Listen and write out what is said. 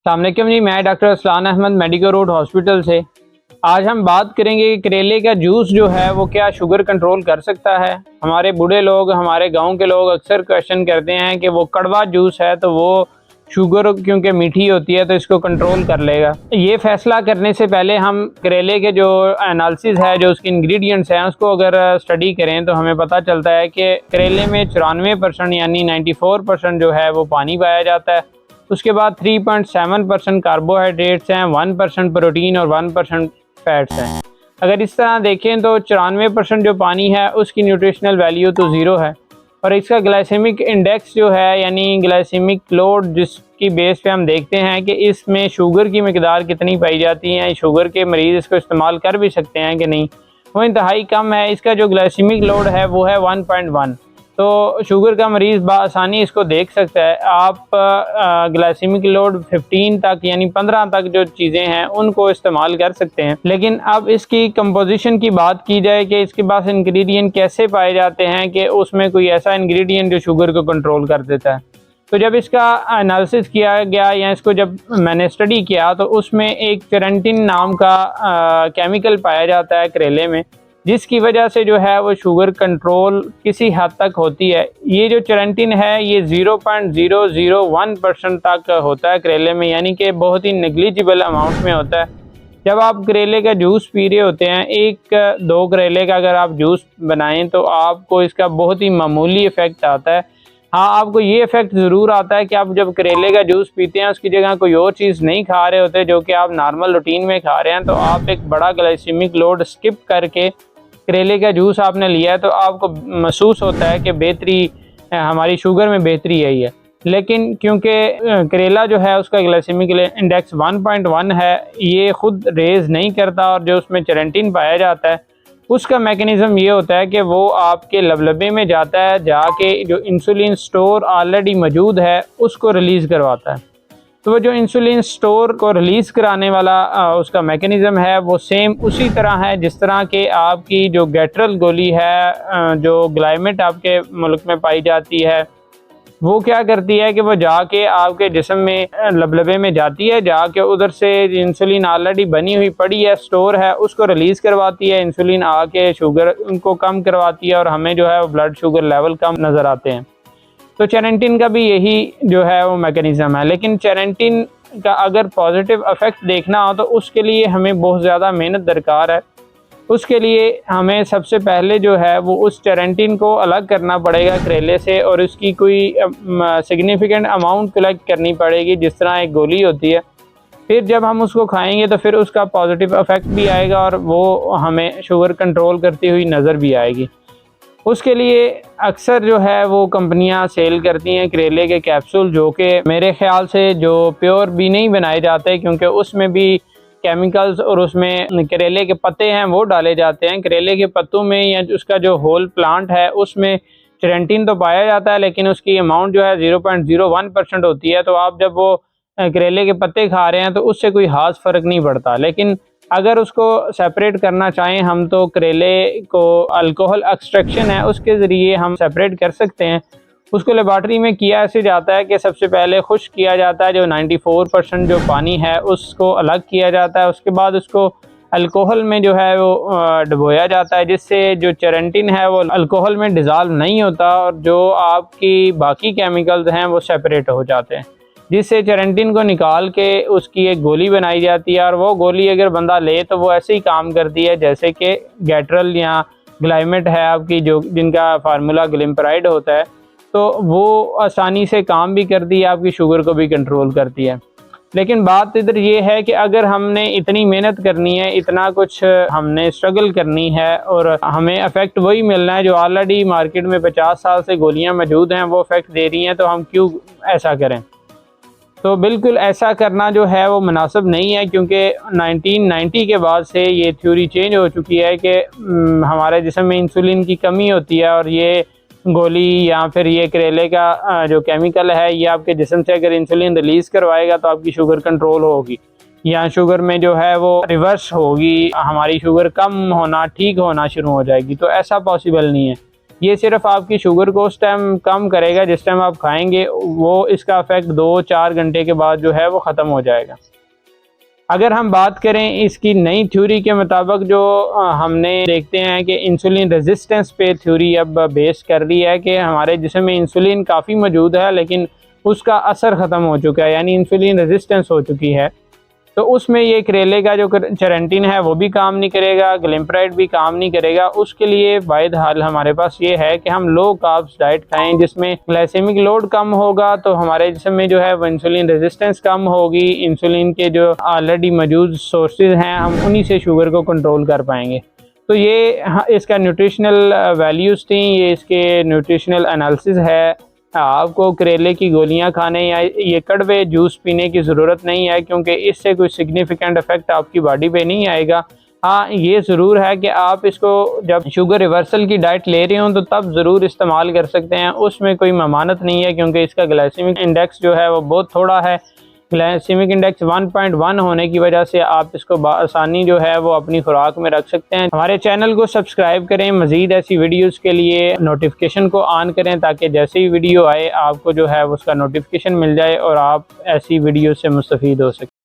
अस्सलाम वालेकुम जी, मैं doctor Aslan Ahmad medical road hospital से। आज हम बात करेंगे कि करेले का जूस जो है वो क्या शुगर कंट्रोल कर सकता है। हमारे बूढ़े लोग, हमारे गांव के लोग अक्सर क्वेश्चन करते हैं कि वो कड़वा जूस है तो वो शुगर क्योंकि मीठी होती है तो इसको कंट्रोल कर लेगा। ये फैसला करने से पहले हम करेले के जो एनालिसिस है, जो उसके इंग्रेडिएंट्स हैं, उसको अगर स्टडी करें तो हमें पता चलता है कि करेले में 94% यानी 94% जो है वो पानी पाया जाता है। उसके बाद 3.7% कार्बोहाइड्रेट्स हैं, 1% प्रोटीन और 1% फैट्स हैं। अगर इस तरह देखें तो 94% जो पानी है उसकी न्यूट्रिशनल वैल्यू तो ज़ीरो है। और इसका ग्लाइसेमिक इंडेक्स जो है यानी ग्लाइसेमिक लोड, जिसकी बेस पे हम देखते हैं कि इसमें शुगर की मकदार कितनी पाई जाती है, शुगर के मरीज़ इसको इस्तेमाल कर भी सकते हैं कि नहीं, वो इंतहाई कम है। इसका जो ग्लाइसेमिक लोड है वो है 1.1, तो शुगर का मरीज़ बआसानी इसको देख सकता है। आप ग्लाइसेमिक लोड 15 तक यानी 15 तक जो चीज़ें हैं उनको इस्तेमाल कर सकते हैं। लेकिन अब इसकी कंपोजिशन की बात की जाए कि इसके पास इंग्रेडिएंट कैसे पाए जाते हैं कि उसमें कोई ऐसा इंग्रेडिएंट जो शुगर को कंट्रोल कर देता है। तो जब इसका एनालिसिस किया गया या इसको जब मैंने स्टडी किया तो उसमें एक चेरेंटिन नाम का केमिकल पाया जाता है करेले में, जिसकी वजह से जो है वो शुगर कंट्रोल किसी हद तक होती है। ये जो चेरेंटिन है ये 0.001% तक होता है करेले में, यानी कि बहुत ही नेग्लिजिबल अमाउंट में होता है। जब आप करेले का जूस पी रहे होते हैं, 1-2 करेले का अगर आप जूस बनाएं तो आपको इसका बहुत ही मामूली इफ़ेक्ट आता है। हाँ, आपको ये इफ़ेक्ट ज़रूर आता है कि आप जब करेले का जूस पीते हैं उसकी जगह कोई और चीज़ नहीं खा रहे होते जो कि आप नॉर्मल रूटीन में खा रहे हैं, तो आप एक बड़ा ग्लाइसेमिक लोड स्किप करके करेले का जूस आपने लिया है तो आपको महसूस होता है कि बेहतरी, हमारी शुगर में बेहतरी आई है। लेकिन क्योंकि करेला जो है उसका ग्लाइसेमिक इंडेक्स 1.1 है, ये ख़ुद रेज़ नहीं करता और जो उसमें चेरेंटिन पाया जाता है उसका मैकेनिज़्म ये होता है कि वो आपके लबलबे में जाता है, जाके जो इंसुलिन स्टोर ऑलरेडी मौजूद है उसको रिलीज़ करवाता है। तो वो जो इंसुलिन स्टोर को रिलीज़ कराने वाला उसका मैकेनिज़्म है वो सेम उसी तरह है जिस तरह के आपकी जो गैट्रल गोली है, जो ग्लाइमेट आपके मुल्क में पाई जाती है, वो क्या करती है कि वो जाके आपके जिस्म में लबलबे में जाती है, जाके उधर से इंसुलिन ऑलरेडी बनी हुई पड़ी है, स्टोर है, उसको रिलीज़ करवाती है। इंसुलिन आके शुगर उनको कम करवाती है और हमें जो है वो ब्लड शुगर लेवल कम नज़र आते हैं। तो चेरेंटिन का भी यही जो है वो मैकेनिज़्म है। लेकिन चेरेंटिन का अगर पॉजिटिव इफ़ेक्ट देखना हो तो उसके लिए हमें बहुत ज़्यादा मेहनत दरकार है। उसके लिए हमें सबसे पहले जो है वो उस चेरेंटिन को अलग करना पड़ेगा करेले से और उसकी कोई सिग्निफिकेंट अमाउंट कलेक्ट करनी पड़ेगी, जिस तरह एक गोली होती है। फिर जब हम उसको खाएंगे तो फिर उसका पॉजिटिव इफ़ेक्ट भी आएगा और वो हमें शुगर कंट्रोल करती हुई नज़र भी आएगी। उसके लिए अक्सर जो है वो कंपनियां सेल करती हैं करेले के कैप्सूल, जो कि मेरे ख़्याल से जो प्योर भी नहीं बनाए जाते, क्योंकि उसमें भी केमिकल्स और उसमें करेले के पत्ते हैं वो डाले जाते हैं। करेले के पत्तों में या उसका जो होल प्लांट है उसमें चेरेंटिन तो पाया जाता है लेकिन उसकी अमाउंट जो है 0.01% होती है। तो आप जब वो करेले के पत्ते खा रहे हैं तो उससे कोई खास फ़र्क नहीं पड़ता। लेकिन अगर उसको सेपरेट करना चाहें हम तो करेले को अल्कोहल एक्सट्रैक्शन है उसके ज़रिए हम सेपरेट कर सकते हैं। उसको लेबॉर्ट्री में किया ऐसे जाता है कि सबसे पहले खुश्क किया जाता है, जो 94% जो पानी है उसको अलग किया जाता है। उसके बाद उसको अल्कोहल में जो है वो डुबोया जाता है, जिससे जो चेरेंटिन है वो अल्कोहल में डिज़ॉल्व नहीं होता और जो आपकी बाकी केमिकल्स हैं वो सेपरेट हो जाते हैं, जिससे चेरेंटिन को निकाल के उसकी एक गोली बनाई जाती है। और वो गोली अगर बंदा ले तो वो ऐसे ही काम करती है जैसे कि गैट्रल या ग्लाइमेट है आपकी, जो जिनका फार्मूला ग्लिम्पराइड होता है, तो वो आसानी से काम भी करती है, आपकी शुगर को भी कंट्रोल करती है। लेकिन बात इधर ये है कि अगर हमने इतनी मेहनत करनी है, इतना कुछ हमने स्ट्रगल करनी है और हमें इफ़ेक्ट वही मिलना है जो ऑलरेडी मार्केट में 50 साल से गोलियां मौजूद हैं वो इफ़ेक्ट दे रही हैं, तो हम क्यों ऐसा करें। तो बिल्कुल ऐसा करना जो है वो मुनासिब नहीं है, क्योंकि 1990 के बाद से ये थ्योरी चेंज हो चुकी है कि हमारे जिस्म में इंसुलिन की कमी होती है और ये गोली या फिर ये करेले का जो केमिकल है ये आपके जिस्म से अगर इंसुलिन रिलीज़ करवाएगा तो आपकी शुगर कंट्रोल होगी या शुगर में जो है वो रिवर्स होगी, हमारी शुगर कम होना, ठीक होना शुरू हो जाएगी। तो ऐसा पॉसिबल नहीं है। ये सिर्फ आपकी शुगर को उस टाइम कम करेगा जिस टाइम आप खाएंगे, वो इसका इफेक्ट 2-4 घंटे के बाद जो है वो ख़त्म हो जाएगा। अगर हम बात करें इसकी नई थ्योरी के मुताबिक, जो हमने देखते हैं कि इंसुलिन रेजिस्टेंस पे थ्योरी अब बेस कर रही है कि हमारे जिस्म में इंसुलिन काफ़ी मौजूद है लेकिन उसका असर ख़त्म हो चुका है, यानी इंसुलिन रेजिस्टेंस हो चुकी है। तो उसमें ये करेले का जो चेरेंटिन है वो भी काम नहीं करेगा, ग्लिम्पराइड भी काम नहीं करेगा। उसके लिए वाहिद हल हमारे पास ये है कि हम लो कार्ब्स डाइट खाएं जिसमें ग्लाइसेमिक लोड कम होगा, तो हमारे जिस्म में जो है वो इंसुलिन रेजिस्टेंस कम होगी। इंसुलिन के जो ऑलरेडी मौजूद सोर्सेज हैं हम उन्हीं से शुगर को कंट्रोल कर पाएंगे। तो ये इसका न्यूट्रिशनल वैल्यूज़ थी, ये इसके न्यूट्रिशनल एनालिसिस है। आपको करेले की गोलियां खाने या ये कड़वे जूस पीने की ज़रूरत नहीं है, क्योंकि इससे कोई सिग्निफिकेंट इफेक्ट आपकी बॉडी पे नहीं आएगा। हाँ, ये ज़रूर है कि आप इसको जब शुगर रिवर्सल की डाइट ले रहे हो तो तब ज़रूर इस्तेमाल कर सकते हैं, उसमें कोई ममानत नहीं है, क्योंकि इसका ग्लाइसेमिक इंडेक्स जो है वो बहुत थोड़ा है। ग्लाइसेमिक इंडेक्स 1.1 होने की वजह से आप इसको आसानी जो है वो अपनी खुराक में रख सकते हैं। हमारे चैनल को सब्सक्राइब करें, मज़ीद ऐसी वीडियोस के लिए नोटिफिकेशन को ऑन करें ताकि जैसे ही वीडियो आए आपको जो है उसका नोटिफिकेशन मिल जाए और आप ऐसी वीडियो से मुस्तफ़ीद हो सकें।